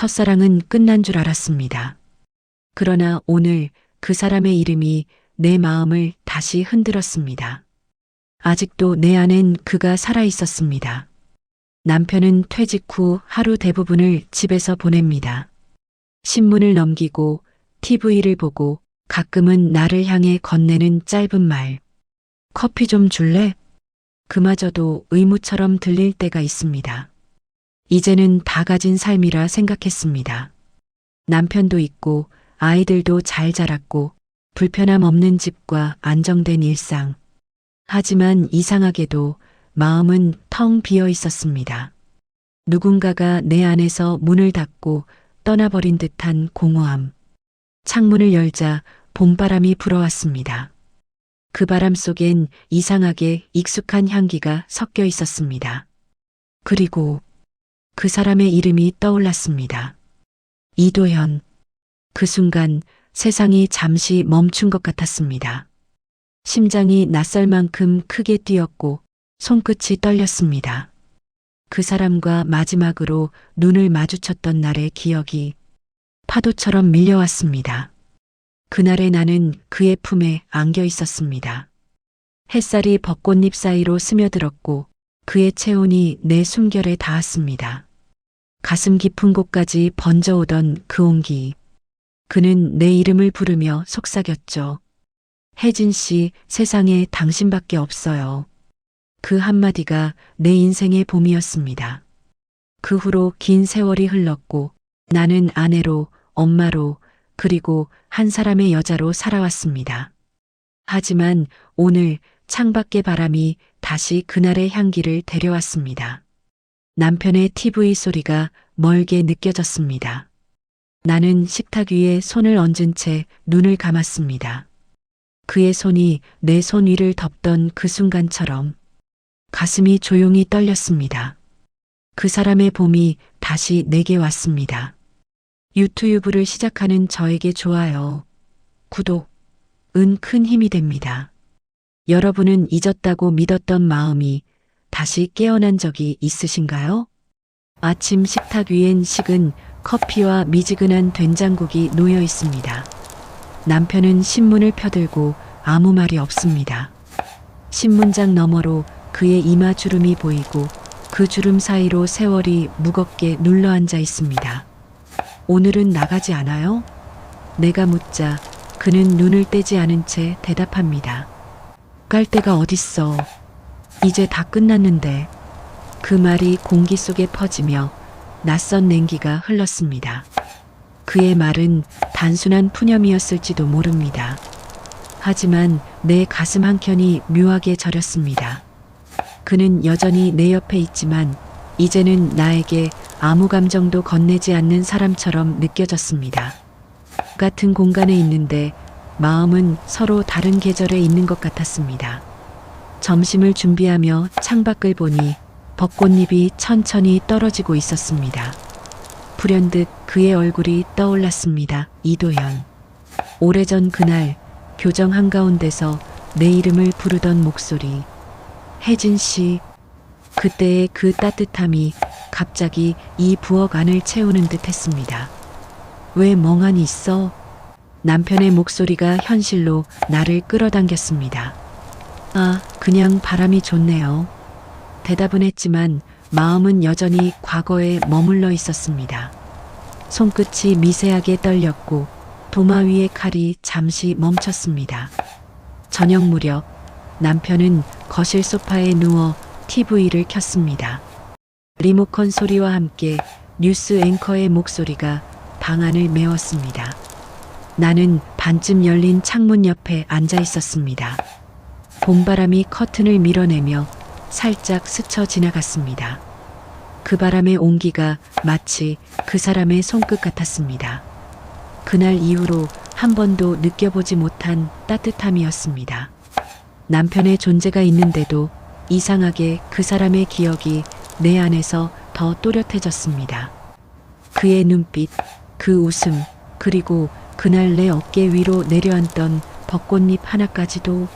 첫사랑은 끝난 줄 알았습니다. 그러나 오늘 그 사람의 이름이 내 마음을 다시 흔들었습니다. 아직도 내 안엔 그가 살아 있었습니다. 남편은 퇴직 후 하루 대부분을 집에서 보냅니다. 신문을 넘기고 TV를 보고 가끔은 나를 향해 건네는 짧은 말. 커피 좀 줄래? 그마저도 의무처럼 들릴 때가 있습니다. 이제는 다 가진 삶이라 생각했습니다. 남편도 있고 아이들도 잘 자랐고 불편함 없는 집과 안정된 일상. 하지만 이상하게도 마음은 텅 비어 있었습니다. 누군가가 내 안에서 문을 닫고 떠나버린 듯한 공허함. 창문을 열자 봄바람이 불어왔습니다. 그 바람 속엔 이상하게 익숙한 향기가 섞여 있었습니다. 그리고 그 사람의 이름이 떠올랐습니다. 이도현. 그 순간 세상이 잠시 멈춘 것 같았습니다. 심장이 낯설 만큼 크게 뛰었고 손끝이 떨렸습니다. 그 사람과 마지막으로 눈을 마주쳤던 날의 기억이 파도처럼 밀려왔습니다. 그날의 나는 그의 품에 안겨 있었습니다. 햇살이 벚꽃잎 사이로 스며들었고 그의 체온이 내 숨결에 닿았습니다. 가슴 깊은 곳까지 번져오던 그 온기. 그는 내 이름을 부르며 속삭였죠. 혜진 씨, 세상에 당신밖에 없어요. 그 한마디가 내 인생의 봄이었습니다. 그 후로 긴 세월이 흘렀고 나는 아내로, 엄마로, 그리고 한 사람의 여자로 살아왔습니다. 하지만 오늘 창밖의 바람이 다시 그날의 향기를 데려왔습니다. 남편의 TV 소리가 멀게 느껴졌습니다. 나는 식탁 위에 손을 얹은 채 눈을 감았습니다. 그의 손이 내 손 위를 덮던 그 순간처럼 가슴이 조용히 떨렸습니다. 그 사람의 봄이 다시 내게 왔습니다. 유튜브를 시작하는 저에게 좋아요, 구독, 은 큰 힘이 됩니다. 여러분은 잊었다고 믿었던 마음이 다시 깨어난 적이 있으신가요? 아침 식탁 위엔 식은 커피와 미지근한 된장국이 놓여 있습니다. 남편은 신문을 펴들고 아무 말이 없습니다. 신문장 너머로 그의 이마 주름이 보이고 그 주름 사이로 세월이 무겁게 눌러앉아 있습니다. 오늘은 나가지 않아요? 내가 묻자 그는 눈을 떼지 않은 채 대답합니다. 갈 데가 어딨어. 이제 다 끝났는데. 그 말이 공기 속에 퍼지며 낯선 냉기가 흘렀습니다. 그의 말은 단순한 푸념이었을지도 모릅니다. 하지만 내 가슴 한켠이 묘하게 저렸습니다. 그는 여전히 내 옆에 있지만 이제는 나에게 아무 감정도 건네지 않는 사람처럼 느껴졌습니다. 같은 공간에 있는데 마음은 서로 다른 계절에 있는 것 같았습니다. 점심을 준비하며 창밖을 보니 벚꽃잎이 천천히 떨어지고 있었습니다. 불현듯 그의 얼굴이 떠올랐습니다. 이도현. 오래전 그날 교정 한가운데서 내 이름을 부르던 목소리. 혜진 씨. 그때의 그 따뜻함이 갑자기 이 부엌 안을 채우는 듯 했습니다. 왜 멍하니 있어? 남편의 목소리가 현실로 나를 끌어당겼습니다. 아, 그냥 바람이 좋네요. 대답은 했지만 마음은 여전히 과거에 머물러 있었습니다. 손끝이 미세하게 떨렸고 도마 위의 칼이 잠시 멈췄습니다. 저녁 무렵 남편은 거실 소파에 누워 TV를 켰습니다. 리모컨 소리와 함께 뉴스 앵커의 목소리가 방 안을 메웠습니다. 나는 반쯤 열린 창문 옆에 앉아 있었습니다. 봄바람이 커튼을 밀어내며 살짝 스쳐 지나갔습니다. 그 바람의 온기가 마치 그 사람의 손끝 같았습니다. 그날 이후로 한 번도 느껴보지 못한 따뜻함이었습니다. 남편의 존재가 있는데도 이상하게 그 사람의 기억이 내 안에서 더 또렷해졌습니다. 그의 눈빛, 그 웃음, 그리고 그날 내 어깨 위로 내려앉던 벚꽃잎 하나까지도.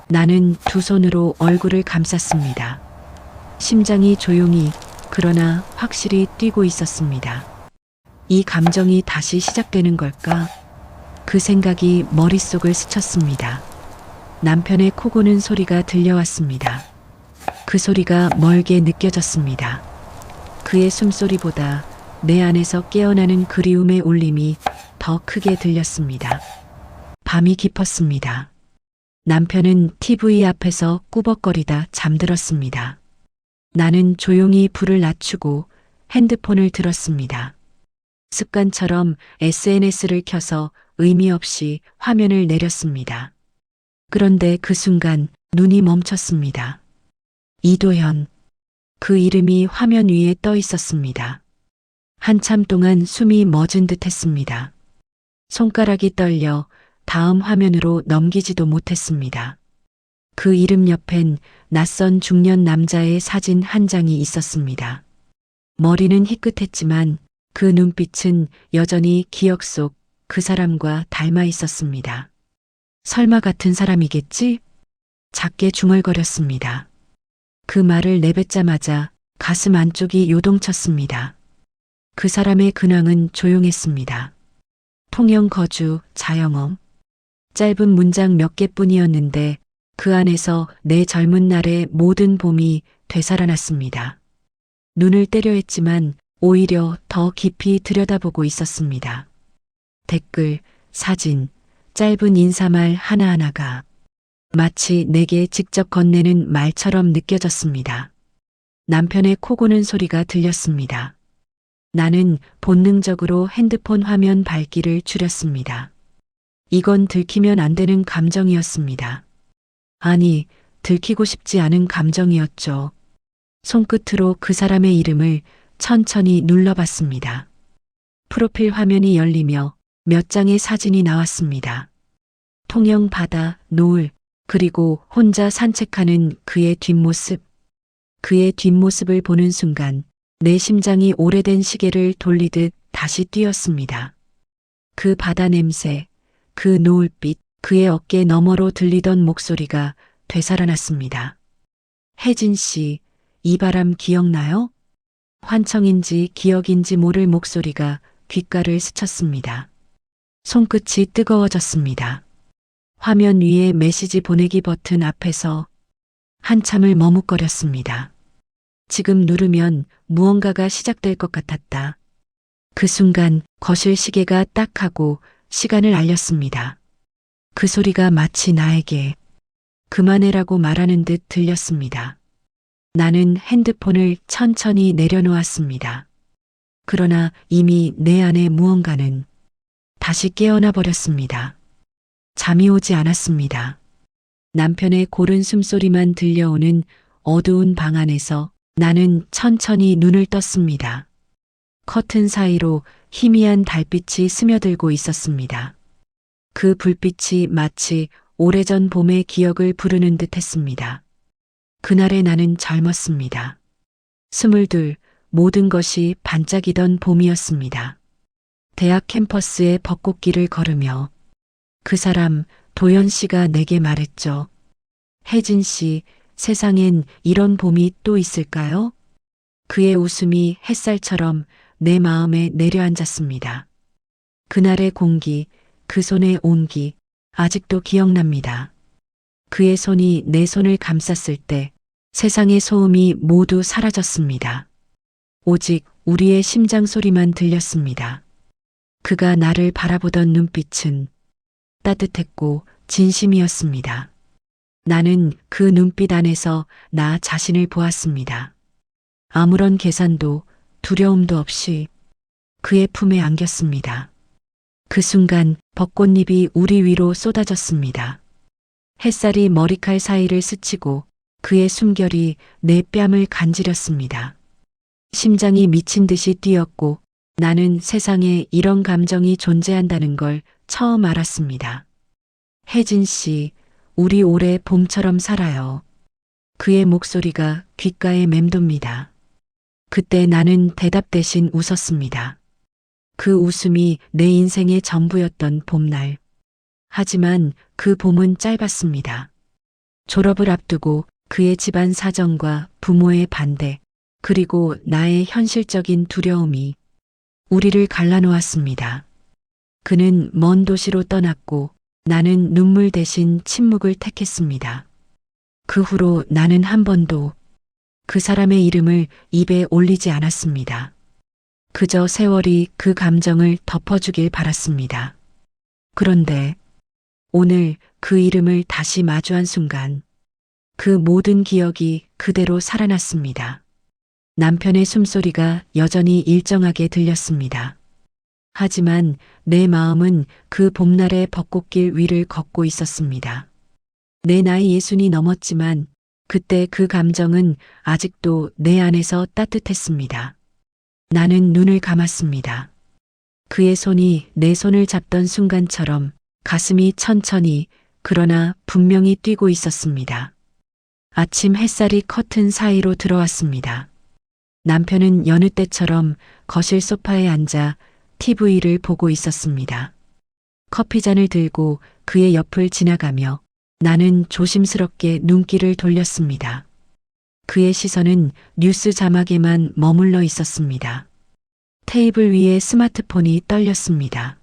나는 두 손으로 얼굴을 감쌌습니다. 심장이 조용히 그러나 확실히 뛰고 있었습니다. 이 감정이 다시 시작되는 걸까? 그 생각이 머릿속을 스쳤습니다. 남편의 코 고는 소리가 들려왔습니다. 그 소리가 멀게 느껴졌습니다. 그의 숨소리보다 내 안에서 깨어나는 그리움의 울림이 더 크게 들렸습니다. 밤이 깊었습니다. 남편은 TV 앞에서 꾸벅거리다 잠들었습니다. 나는 조용히 불을 낮추고 핸드폰을 들었습니다. 습관처럼 SNS를 켜서 의미 없이 화면을 내렸습니다. 그런데 그 순간 눈이 멈췄습니다. 이도현. 그 이름이 화면 위에 떠 있었습니다. 한참 동안 숨이 멎은 듯 했습니다. 손가락이 떨려 다음 화면으로 넘기지도 못했습니다. 그 이름 옆엔 낯선 중년 남자의 사진 한 장이 있었습니다. 머리는 희끗했지만 그 눈빛은 여전히 기억 속 그 사람과 닮아 있었습니다. 설마 같은 사람이겠지? 작게 중얼거렸습니다. 그 말을 내뱉자마자 가슴 안쪽이 요동쳤습니다. 그 사람의 근황은 조용했습니다. 통영 거주, 자영업. 짧은 문장 몇 개뿐이었는데 그 안에서 내 젊은 날의 모든 봄이 되살아났습니다. 눈을 떼려 했지만 오히려 더 깊이 들여다보고 있었습니다. 댓글, 사진, 짧은 인사말 하나하나가 마치 내게 직접 건네는 말처럼 느껴졌습니다. 남편의 코 고는 소리가 들렸습니다. 나는 본능적으로 핸드폰 화면 밝기를 줄였습니다. 이건 들키면 안 되는 감정이었습니다. 아니, 들키고 싶지 않은 감정이었죠. 손끝으로 그 사람의 이름을 천천히 눌러봤습니다. 프로필 화면이 열리며 몇 장의 사진이 나왔습니다. 통영 바다, 노을, 그리고 혼자 산책하는 그의 뒷모습. 그의 뒷모습을 보는 순간 내 심장이 오래된 시계를 돌리듯 다시 뛰었습니다. 그 바다 냄새, 그 노을빛, 그의 어깨 너머로 들리던 목소리가 되살아났습니다. 혜진 씨, 이 바람 기억나요? 환청인지 기억인지 모를 목소리가 귓가를 스쳤습니다. 손끝이 뜨거워졌습니다. 화면 위에 메시지 보내기 버튼 앞에서 한참을 머뭇거렸습니다. 지금 누르면 무언가가 시작될 것 같았다. 그 순간 거실 시계가 딱 하고 시간을 알렸습니다. 그 소리가 마치 나에게 그만해라고 말하는 듯 들렸습니다. 나는 핸드폰을 천천히 내려놓았습니다. 그러나 이미 내 안에 무언가는 다시 깨어나 버렸습니다. 잠이 오지 않았습니다. 남편의 고른 숨소리만 들려오는 어두운 방 안에서 나는 천천히 눈을 떴습니다. 커튼 사이로 희미한 달빛이 스며들고 있었습니다. 그 불빛이 마치 오래전 봄의 기억을 부르는 듯 했습니다. 그날의 나는 젊었습니다. 22, 모든 것이 반짝이던 봄이었습니다. 대학 캠퍼스의 벚꽃길을 걸으며 그 사람 도연 씨가 내게 말했죠. 혜진 씨, 세상엔 이런 봄이 또 있을까요? 그의 웃음이 햇살처럼 내 마음에 내려앉았습니다. 그날의 공기, 그 손의 온기, 아직도 기억납니다. 그의 손이 내 손을 감쌌을 때 세상의 소음이 모두 사라졌습니다. 오직 우리의 심장 소리만 들렸습니다. 그가 나를 바라보던 눈빛은 따뜻했고 진심이었습니다. 나는 그 눈빛 안에서 나 자신을 보았습니다. 아무런 계산도 두려움도 없이 그의 품에 안겼습니다. 그 순간 벚꽃잎이 우리 위로 쏟아졌습니다. 햇살이 머리칼 사이를 스치고 그의 숨결이 내 뺨을 간지렸습니다. 심장이 미친 듯이 뛰었고 나는 세상에 이런 감정이 존재한다는 걸 처음 알았습니다. 혜진 씨, 우리 올해 봄처럼 살아요. 그의 목소리가 귓가에 맴돕니다. 그때 나는 대답 대신 웃었습니다. 그 웃음이 내 인생의 전부였던 봄날. 하지만 그 봄은 짧았습니다. 졸업을 앞두고 그의 집안 사정과 부모의 반대, 그리고 나의 현실적인 두려움이 우리를 갈라놓았습니다. 그는 먼 도시로 떠났고 나는 눈물 대신 침묵을 택했습니다. 그 후로 나는 한 번도 그 사람의 이름을 입에 올리지 않았습니다. 그저 세월이 그 감정을 덮어주길 바랐습니다. 그런데 오늘 그 이름을 다시 마주한 순간 그 모든 기억이 그대로 살아났습니다. 남편의 숨소리가 여전히 일정하게 들렸습니다. 하지만 내 마음은 그 봄날의 벚꽃길 위를 걷고 있었습니다. 내 나이 60이 넘었지만 그때 그 감정은 아직도 내 안에서 따뜻했습니다. 나는 눈을 감았습니다. 그의 손이 내 손을 잡던 순간처럼 가슴이 천천히 그러나 분명히 뛰고 있었습니다. 아침 햇살이 커튼 사이로 들어왔습니다. 남편은 여느 때처럼 거실 소파에 앉아 TV를 보고 있었습니다. 커피잔을 들고 그의 옆을 지나가며 나는 조심스럽게 눈길을 돌렸습니다. 그의 시선은 뉴스 자막에만 머물러 있었습니다. 테이블 위에 스마트폰이 떨렸습니다.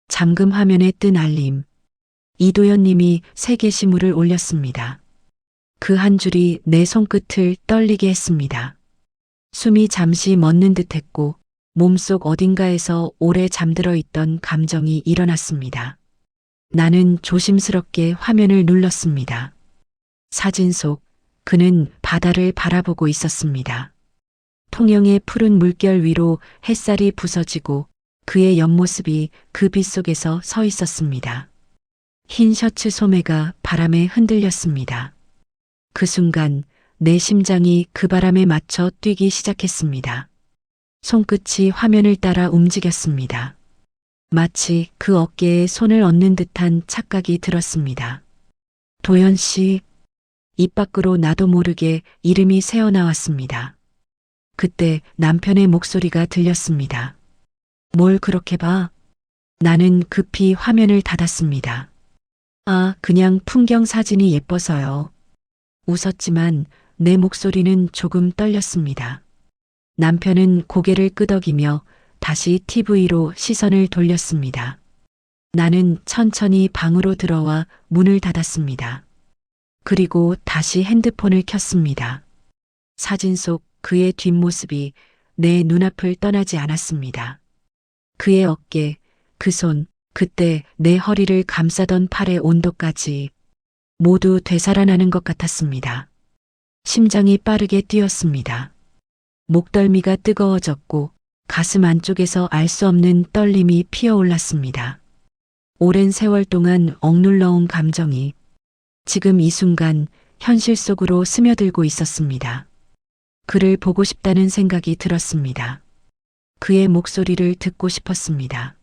잠금 화면에 뜬 알림. 이도현 님이 새 게시물을 올렸습니다. 그 한 줄이 내 손끝을 떨리게 했습니다. 숨이 잠시 멎는 듯했고 몸속 어딘가에서 오래 잠들어 있던 감정이 일어났습니다. 나는 조심스럽게 화면을 눌렀습니다. 사진 속 그는 바다를 바라보고 있었습니다. 통영의 푸른 물결 위로 햇살이 부서지고 그의 옆모습이 그 빛 속에서 서 있었습니다. 흰 셔츠 소매가 바람에 흔들렸습니다. 그 순간 내 심장이 그 바람에 맞춰 뛰기 시작했습니다. 손끝이 화면을 따라 움직였습니다. 마치 그 어깨에 손을 얹는 듯한 착각이 들었습니다. 도연 씨, 입 밖으로 나도 모르게 이름이 새어나왔습니다. 그때 남편의 목소리가 들렸습니다. 뭘 그렇게 봐? 나는 급히 화면을 닫았습니다. 아, 그냥 풍경 사진이 예뻐서요. 웃었지만 내 목소리는 조금 떨렸습니다. 남편은 고개를 끄덕이며 다시 TV로 시선을 돌렸습니다. 나는 천천히 방으로 들어와 문을 닫았습니다. 그리고 다시 핸드폰을 켰습니다. 사진 속 그의 뒷모습이 내 눈앞을 떠나지 않았습니다. 그의 어깨, 그 손, 그때 내 허리를 감싸던 팔의 온도까지 모두 되살아나는 것 같았습니다. 심장이 빠르게 뛰었습니다. 목덜미가 뜨거워졌고 가슴 안쪽에서 알 수 없는 떨림이 피어올랐습니다. 오랜 세월 동안 억눌러온 감정이 지금 이 순간 현실 속으로 스며들고 있었습니다. 그를 보고 싶다는 생각이 들었습니다. 그의 목소리를 듣고 싶었습니다.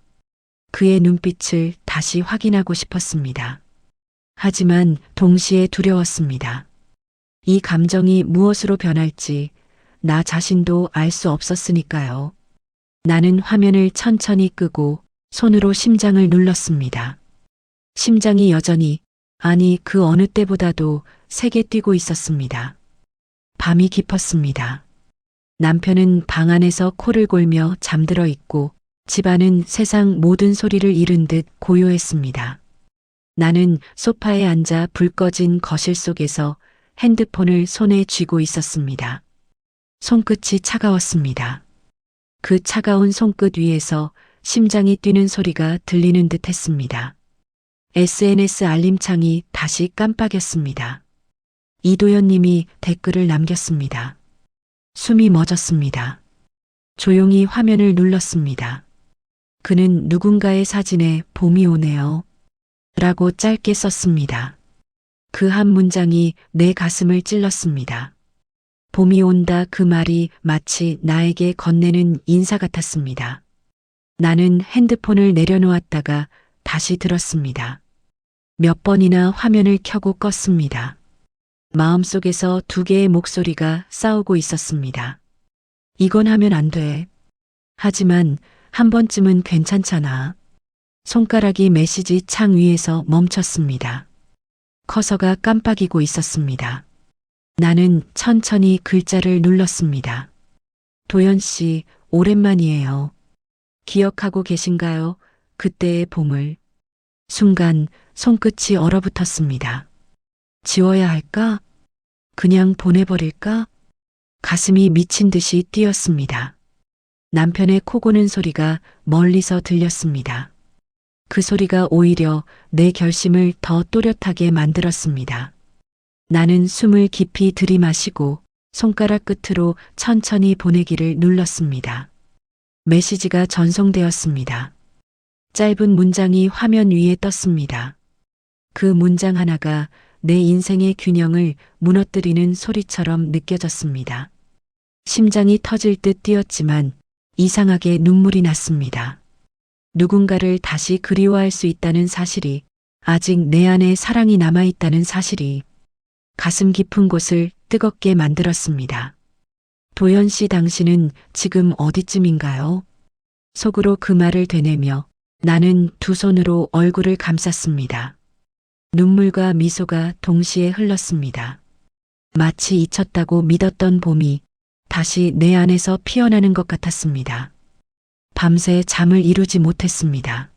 그의 눈빛을 다시 확인하고 싶었습니다. 하지만 동시에 두려웠습니다. 이 감정이 무엇으로 변할지 나 자신도 알 수 없었으니까요. 나는 화면을 천천히 끄고 손으로 심장을 눌렀습니다. 심장이 여전히, 아니 그 어느 때보다도 세게 뛰고 있었습니다. 밤이 깊었습니다. 남편은 방 안에서 코를 골며 잠들어 있고 집안은 세상 모든 소리를 잃은 듯 고요했습니다. 나는 소파에 앉아 불 꺼진 거실 속에서 핸드폰을 손에 쥐고 있었습니다. 손끝이 차가웠습니다. 그 차가운 손끝 위에서 심장이 뛰는 소리가 들리는 듯 했습니다. SNS 알림창이 다시 깜빡였습니다. 이도현 님이 댓글을 남겼습니다. 숨이 멎었습니다. 조용히 화면을 눌렀습니다. 그는 누군가의 사진에 봄이 오네요. 라고 짧게 썼습니다. 그 한 문장이 내 가슴을 찔렀습니다. 봄이 온다 그 말이 마치 나에게 건네는 인사 같았습니다. 나는 핸드폰을 내려놓았다가 다시 들었습니다. 몇 번이나 화면을 켜고 껐습니다. 마음속에서 두 개의 목소리가 싸우고 있었습니다. 이건 하면 안 돼. 하지만 한 번쯤은 괜찮잖아. 손가락이 메시지 창 위에서 멈췄습니다. 커서가 깜빡이고 있었습니다. 나는 천천히 글자를 눌렀습니다. 도연 씨, 오랜만이에요. 기억하고 계신가요? 그때의 봄을. 순간 손끝이 얼어붙었습니다. 지워야 할까? 그냥 보내버릴까? 가슴이 미친 듯이 뛰었습니다. 남편의 코 고는 소리가 멀리서 들렸습니다. 그 소리가 오히려 내 결심을 더 또렷하게 만들었습니다. 나는 숨을 깊이 들이마시고 손가락 끝으로 천천히 보내기를 눌렀습니다. 메시지가 전송되었습니다. 짧은 문장이 화면 위에 떴습니다. 그 문장 하나가 내 인생의 균형을 무너뜨리는 소리처럼 느껴졌습니다. 심장이 터질 듯 뛰었지만 이상하게 눈물이 났습니다. 누군가를 다시 그리워할 수 있다는 사실이, 아직 내 안에 사랑이 남아있다는 사실이 가슴 깊은 곳을 뜨겁게 만들었습니다. 도연 씨, 당신은 지금 어디쯤인가요? 속으로 그 말을 되뇌며 나는 두 손으로 얼굴을 감쌌습니다. 눈물과 미소가 동시에 흘렀습니다. 마치 잊혔다고 믿었던 봄이 다시 내 안에서 피어나는 것 같았습니다. 밤새 잠을 이루지 못했습니다.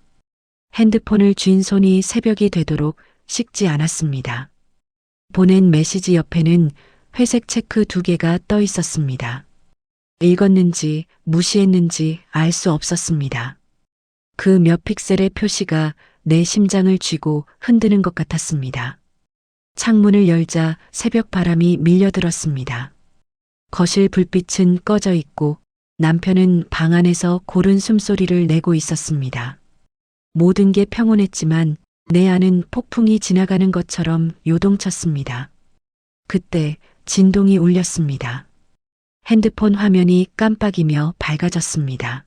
핸드폰을 쥔 손이 새벽이 되도록 식지 않았습니다. 보낸 메시지 옆에는 회색 체크 2개가 떠 있었습니다. 읽었는지 무시했는지 알 수 없었습니다. 그 몇 픽셀의 표시가 내 심장을 쥐고 흔드는 것 같았습니다. 창문을 열자 새벽 바람이 밀려들었습니다. 거실 불빛은 꺼져 있고 남편은 방 안에서 고른 숨소리를 내고 있었습니다. 모든 게 평온했지만 내 안은 폭풍이 지나가는 것처럼 요동쳤습니다. 그때 진동이 울렸습니다. 핸드폰 화면이 깜빡이며 밝아졌습니다.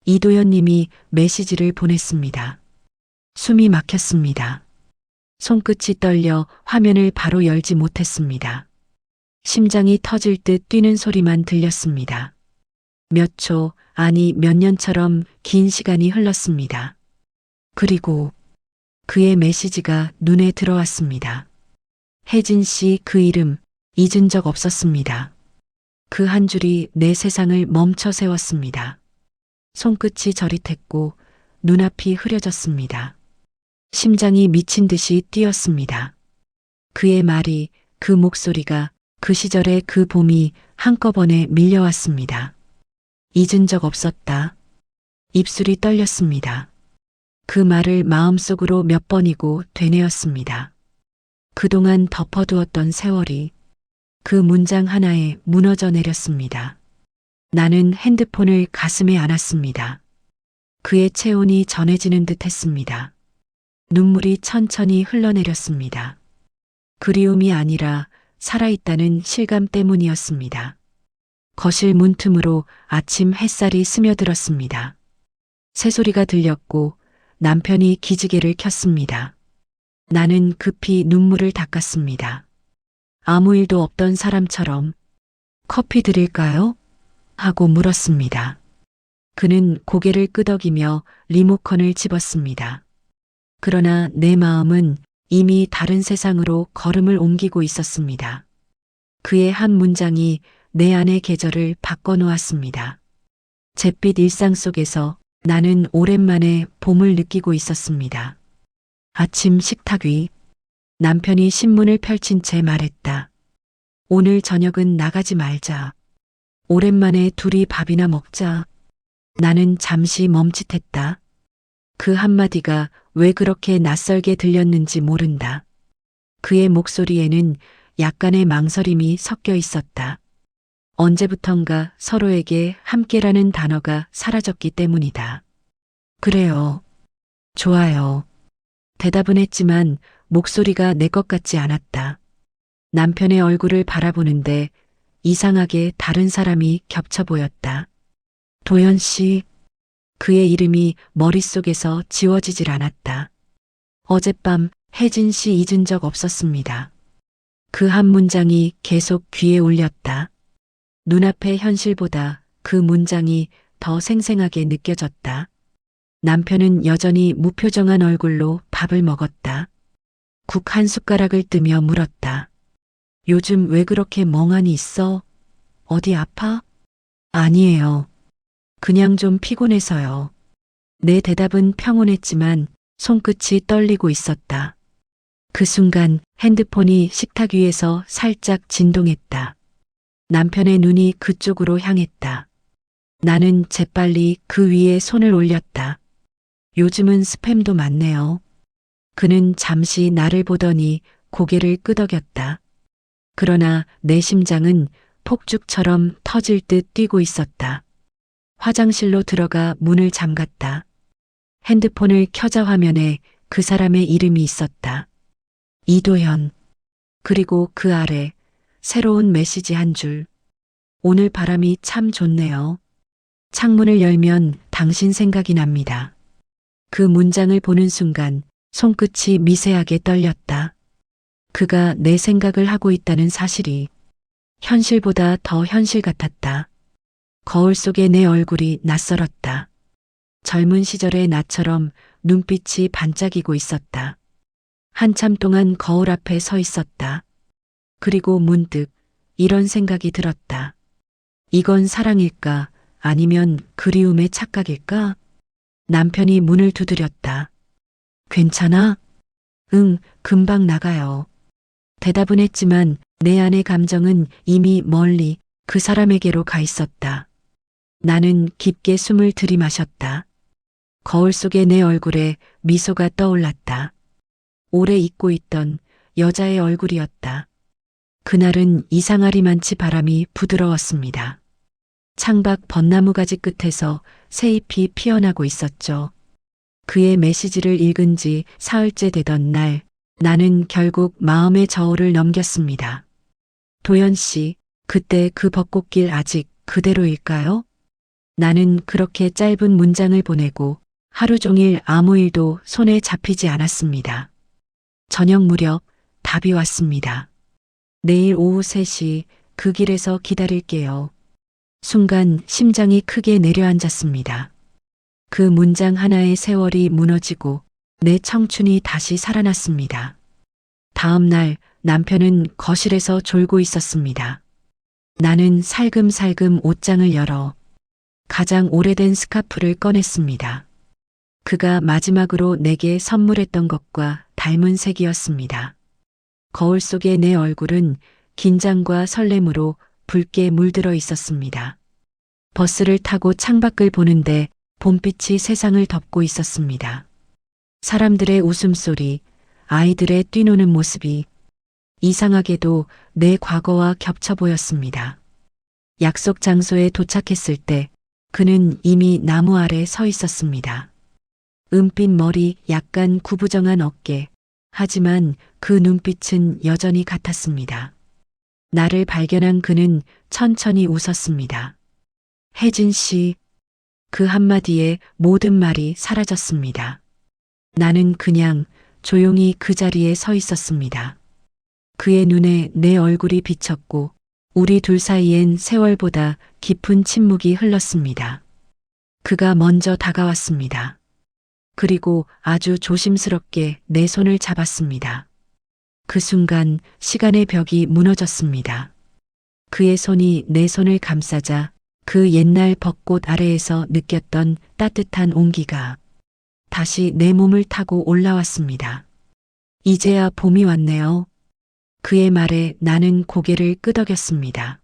이도연 님이 메시지를 보냈습니다. 숨이 막혔습니다. 손끝이 떨려 화면을 바로 열지 못했습니다. 심장이 터질 듯 뛰는 소리만 들렸습니다. 몇 초, 아니 몇 년처럼 긴 시간이 흘렀습니다. 그리고 그의 메시지가 눈에 들어왔습니다. 혜진 씨, 그 이름 잊은 적 없었습니다. 그 한 줄이 내 세상을 멈춰 세웠습니다. 손끝이 저릿했고 눈앞이 흐려졌습니다. 심장이 미친 듯이 뛰었습니다. 그의 말이, 그 목소리가, 그 시절의 그 봄이 한꺼번에 밀려왔습니다. 잊은 적 없었다. 입술이 떨렸습니다. 그 말을 마음속으로 몇 번이고 되뇌었습니다. 그동안 덮어두었던 세월이 그 문장 하나에 무너져 내렸습니다. 나는 핸드폰을 가슴에 안았습니다. 그의 체온이 전해지는 듯 했습니다. 눈물이 천천히 흘러내렸습니다. 그리움이 아니라 살아있다는 실감 때문이었습니다. 거실 문틈으로 아침 햇살이 스며들었습니다. 새소리가 들렸고 남편이 기지개를 켰습니다. 나는 급히 눈물을 닦았습니다. 아무 일도 없던 사람처럼 커피 드릴까요? 하고 물었습니다. 그는 고개를 끄덕이며 리모컨을 집었습니다. 그러나 내 마음은 이미 다른 세상으로 걸음을 옮기고 있었습니다. 그의 한 문장이 내 안의 계절을 바꿔놓았습니다. 잿빛 일상 속에서 나는 오랜만에 봄을 느끼고 있었습니다. 아침 식탁 위, 남편이 신문을 펼친 채 말했다. 오늘 저녁은 나가지 말자. 오랜만에 둘이 밥이나 먹자. 나는 잠시 멈칫했다. 그 한마디가 왜 그렇게 낯설게 들렸는지 모른다. 그의 목소리에는 약간의 망설임이 섞여 있었다. 언제부턴가 서로에게 함께라는 단어가 사라졌기 때문이다. 그래요. 좋아요. 대답은 했지만 목소리가 내 것 같지 않았다. 남편의 얼굴을 바라보는데 이상하게 다른 사람이 겹쳐 보였다. 도연 씨, 그의 이름이 머릿속에서 지워지질 않았다. 어젯밤 혜진 씨 잊은 적 없었습니다. 그 한 문장이 계속 귀에 울렸다. 눈앞의 현실보다 그 문장이 더 생생하게 느껴졌다. 남편은 여전히 무표정한 얼굴로 밥을 먹었다. 국 한 숟가락을 뜨며 물었다. 요즘 왜 그렇게 멍하니 있어? 어디 아파? 아니에요. 그냥 좀 피곤해서요. 내 대답은 평온했지만 손끝이 떨리고 있었다. 그 순간 핸드폰이 식탁 위에서 살짝 진동했다. 남편의 눈이 그쪽으로 향했다. 나는 재빨리 그 위에 손을 올렸다. 요즘은 스팸도 많네요. 그는 잠시 나를 보더니 고개를 끄덕였다. 그러나 내 심장은 폭죽처럼 터질 듯 뛰고 있었다. 화장실로 들어가 문을 잠갔다. 핸드폰을 켜자 화면에 그 사람의 이름이 있었다. 이도현. 그리고 그 아래 새로운 메시지 한 줄. 오늘 바람이 참 좋네요. 창문을 열면 당신 생각이 납니다. 그 문장을 보는 순간 손끝이 미세하게 떨렸다. 그가 내 생각을 하고 있다는 사실이 현실보다 더 현실 같았다. 거울 속의 내 얼굴이 낯설었다. 젊은 시절의 나처럼 눈빛이 반짝이고 있었다. 한참 동안 거울 앞에 서 있었다. 그리고 문득 이런 생각이 들었다. 이건 사랑일까? 아니면 그리움의 착각일까? 남편이 문을 두드렸다. 괜찮아? 응, 금방 나가요. 대답은 했지만 내 안의 감정은 이미 멀리 그 사람에게로 가 있었다. 나는 깊게 숨을 들이마셨다. 거울 속의 내 얼굴에 미소가 떠올랐다. 오래 잊고 있던 여자의 얼굴이었다. 그날은 이상하리만치 바람이 부드러웠습니다. 창밖 벚나무 가지 끝에서 새잎이 피어나고 있었죠. 그의 메시지를 읽은 지 사흘째 되던 날, 나는 결국 마음의 저울을 넘겼습니다. 도연 씨, 그때 그 벚꽃길 아직 그대로일까요? 나는 그렇게 짧은 문장을 보내고 하루 종일 아무 일도 손에 잡히지 않았습니다. 저녁 무렵 답이 왔습니다. 내일 오후 3시 그 길에서 기다릴게요. 순간 심장이 크게 내려앉았습니다. 그 문장 하나의 세월이 무너지고 내 청춘이 다시 살아났습니다. 다음 날 남편은 거실에서 졸고 있었습니다. 나는 살금살금 옷장을 열어 가장 오래된 스카프를 꺼냈습니다. 그가 마지막으로 내게 선물했던 것과 닮은 색이었습니다. 거울 속의 내 얼굴은 긴장과 설렘으로 붉게 물들어 있었습니다. 버스를 타고 창밖을 보는데 봄빛이 세상을 덮고 있었습니다. 사람들의 웃음소리, 아이들의 뛰노는 모습이 이상하게도 내 과거와 겹쳐 보였습니다. 약속 장소에 도착했을 때 그는 이미 나무 아래 서 있었습니다. 은빛 머리, 약간 구부정한 어깨, 하지만 그 눈빛은 여전히 같았습니다. 나를 발견한 그는 천천히 웃었습니다. 혜진 씨, 그 한마디에 모든 말이 사라졌습니다. 나는 그냥 조용히 그 자리에 서 있었습니다. 그의 눈에 내 얼굴이 비쳤고 우리 둘 사이엔 세월보다 깊은 침묵이 흘렀습니다. 그가 먼저 다가왔습니다. 그리고 아주 조심스럽게 내 손을 잡았습니다. 그 순간 시간의 벽이 무너졌습니다. 그의 손이 내 손을 감싸자 그 옛날 벚꽃 아래에서 느꼈던 따뜻한 온기가 다시 내 몸을 타고 올라왔습니다. 이제야 봄이 왔네요. 그의 말에 나는 고개를 끄덕였습니다.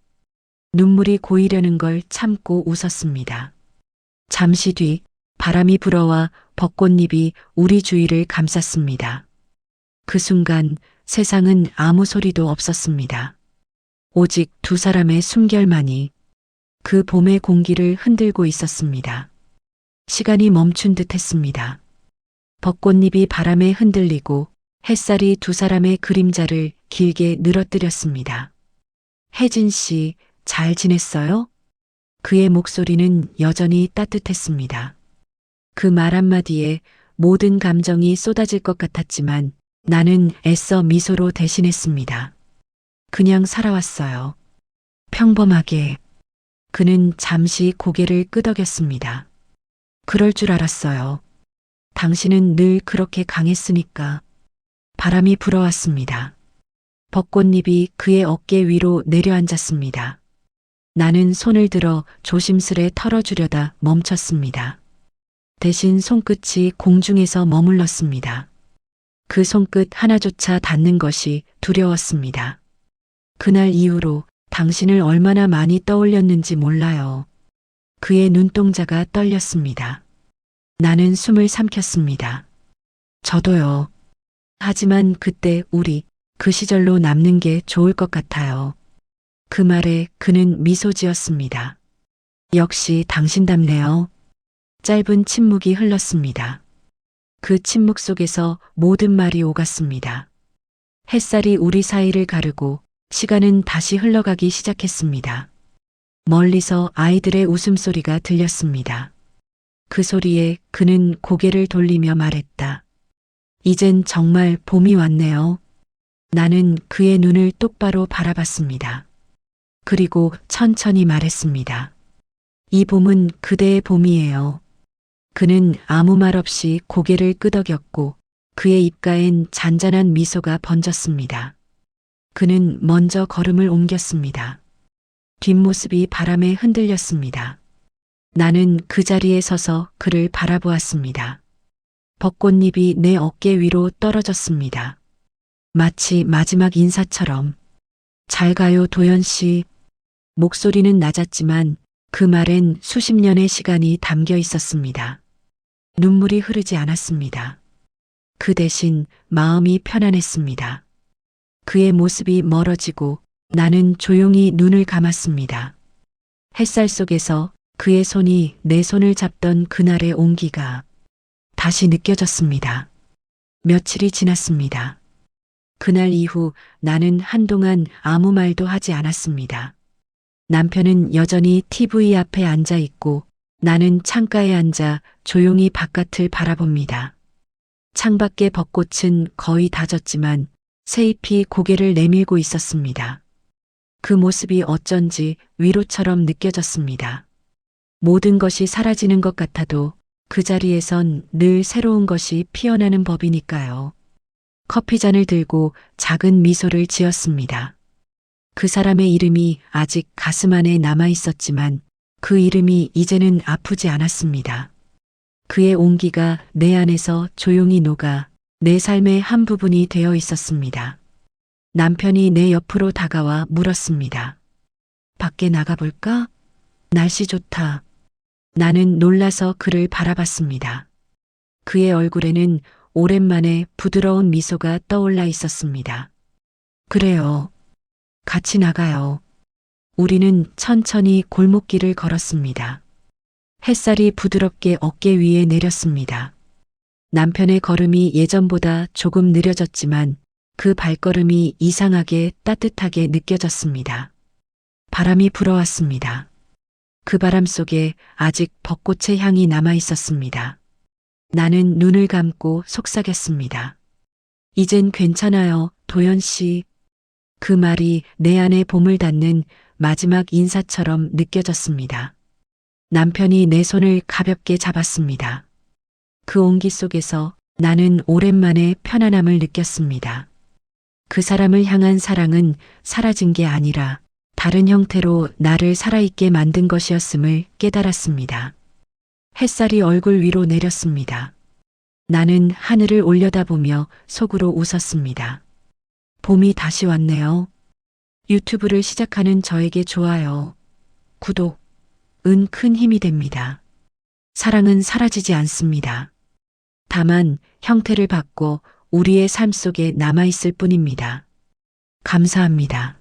눈물이 고이려는 걸 참고 웃었습니다. 잠시 뒤 바람이 불어와 벚꽃잎이 우리 주위를 감쌌습니다. 그 순간 세상은 아무 소리도 없었습니다. 오직 두 사람의 숨결만이 그 봄의 공기를 흔들고 있었습니다. 시간이 멈춘 듯 했습니다. 벚꽃잎이 바람에 흔들리고 햇살이 두 사람의 그림자를 길게 늘어뜨렸습니다. 혜진 씨, 잘 지냈어요? 그의 목소리는 여전히 따뜻했습니다. 그 말 한마디에 모든 감정이 쏟아질 것 같았지만 나는 애써 미소로 대신했습니다. 그냥 살아왔어요. 평범하게. 그는 잠시 고개를 끄덕였습니다. 그럴 줄 알았어요. 당신은 늘 그렇게 강했으니까. 바람이 불어왔습니다. 벚꽃잎이 그의 어깨 위로 내려앉았습니다. 나는 손을 들어 조심스레 털어주려다 멈췄습니다. 대신 손끝이 공중에서 머물렀습니다. 그 손끝 하나조차 닿는 것이 두려웠습니다. 그날 이후로 당신을 얼마나 많이 떠올렸는지 몰라요. 그의 눈동자가 떨렸습니다. 나는 숨을 삼켰습니다. 저도요. 하지만 그때 우리 그 시절로 남는 게 좋을 것 같아요. 그 말에 그는 미소 지었습니다. 역시 당신답네요. 짧은 침묵이 흘렀습니다. 그 침묵 속에서 모든 말이 오갔습니다. 햇살이 우리 사이를 가르고 시간은 다시 흘러가기 시작했습니다. 멀리서 아이들의 웃음소리가 들렸습니다. 그 소리에 그는 고개를 돌리며 말했다. 이젠 정말 봄이 왔네요. 나는 그의 눈을 똑바로 바라봤습니다. 그리고 천천히 말했습니다. 이 봄은 그대의 봄이에요. 그는 아무 말 없이 고개를 끄덕였고 그의 입가엔 잔잔한 미소가 번졌습니다. 그는 먼저 걸음을 옮겼습니다. 뒷모습이 바람에 흔들렸습니다. 나는 그 자리에 서서 그를 바라보았습니다. 벚꽃잎이 내 어깨 위로 떨어졌습니다. 마치 마지막 인사처럼. 잘 가요, 도연 씨. 목소리는 낮았지만 그 말엔 수십 년의 시간이 담겨 있었습니다. 눈물이 흐르지 않았습니다. 그 대신 마음이 편안했습니다. 그의 모습이 멀어지고 나는 조용히 눈을 감았습니다. 햇살 속에서 그의 손이 내 손을 잡던 그날의 온기가 다시 느껴졌습니다. 며칠이 지났습니다. 그날 이후 나는 한동안 아무 말도 하지 않았습니다. 남편은 여전히 TV 앞에 앉아 있고 나는 창가에 앉아 조용히 바깥을 바라봅니다. 창밖의 벚꽃은 거의 다 졌지만 새잎이 고개를 내밀고 있었습니다. 그 모습이 어쩐지 위로처럼 느껴졌습니다. 모든 것이 사라지는 것 같아도 그 자리에선 늘 새로운 것이 피어나는 법이니까요. 커피잔을 들고 작은 미소를 지었습니다. 그 사람의 이름이 아직 가슴 안에 남아 있었지만 그 이름이 이제는 아프지 않았습니다. 그의 온기가 내 안에서 조용히 녹아 내 삶의 한 부분이 되어 있었습니다. 남편이 내 옆으로 다가와 물었습니다. 밖에 나가볼까? 날씨 좋다. 나는 놀라서 그를 바라봤습니다. 그의 얼굴에는 오랜만에 부드러운 미소가 떠올라 있었습니다. 그래요. 같이 나가요. 우리는 천천히 골목길을 걸었습니다. 햇살이 부드럽게 어깨 위에 내렸습니다. 남편의 걸음이 예전보다 조금 느려졌지만 그 발걸음이 이상하게 따뜻하게 느껴졌습니다. 바람이 불어왔습니다. 그 바람 속에 아직 벚꽃의 향이 남아 있었습니다. 나는 눈을 감고 속삭였습니다. 이젠 괜찮아요, 도연 씨. 그 말이 내 안에 봄을 닫는 마지막 인사처럼 느껴졌습니다. 남편이 내 손을 가볍게 잡았습니다. 그 온기 속에서 나는 오랜만에 편안함을 느꼈습니다. 그 사람을 향한 사랑은 사라진 게 아니라 다른 형태로 나를 살아있게 만든 것이었음을 깨달았습니다. 햇살이 얼굴 위로 내렸습니다. 나는 하늘을 올려다보며 속으로 웃었습니다. 봄이 다시 왔네요. 유튜브를 시작하는 저에게 좋아요, 구독은 큰 힘이 됩니다. 사랑은 사라지지 않습니다. 다만 형태를 바꿔 우리의 삶 속에 남아있을 뿐입니다. 감사합니다.